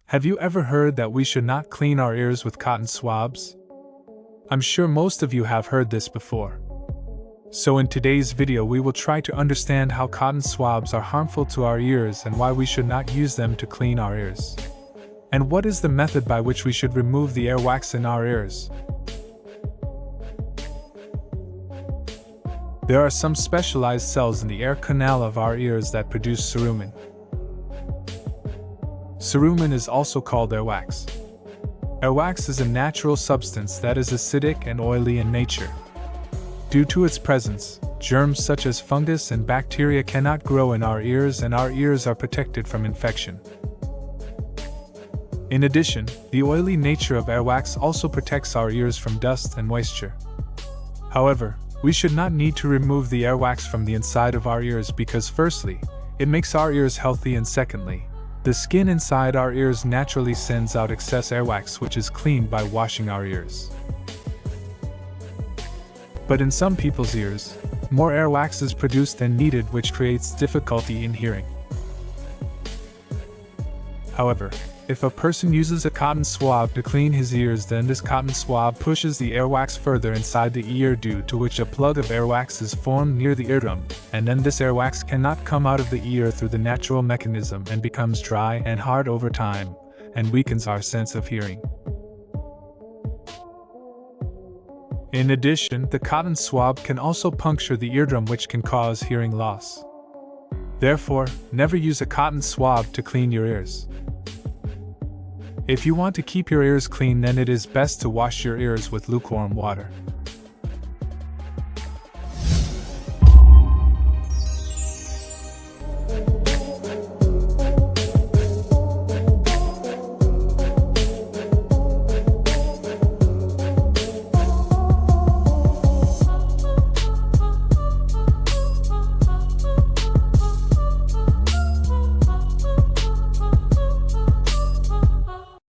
Have you ever heard that we should not clean our ears with cotton swabs? I'm sure most of you have heard this before. So in today's video we will try to understand how cotton swabs are harmful to our ears and why we should not use them to clean our ears. And what is the method by which we should remove the earwax in our ears? There are some specialized cells in the air canal of our ears that produce cerumen. Cerumen is also called earwax. Earwax is a natural substance that is acidic and oily in nature. Due to its presence, germs such as fungus and bacteria cannot grow in our ears and our ears are protected from infection. In addition, the oily nature of earwax also protects our ears from dust and moisture. However, we should not need to remove the earwax from the inside of our ears because firstly, it makes our ears healthy and secondly, the skin inside our ears naturally sends out excess earwax which is cleaned by washing our ears. But in some people's ears, more earwax is produced than needed which creates difficulty in hearing. However, if a person uses a cotton swab to clean his ears, then this cotton swab pushes the earwax further inside the ear due to which a plug of earwax is formed near the eardrum, and then this earwax cannot come out of the ear through the natural mechanism and becomes dry and hard over time, and weakens our sense of hearing. In addition, the cotton swab can also puncture the eardrum which can cause hearing loss. Therefore, never use a cotton swab to clean your ears. If you want to keep your ears clean, then it is best to wash your ears with lukewarm water.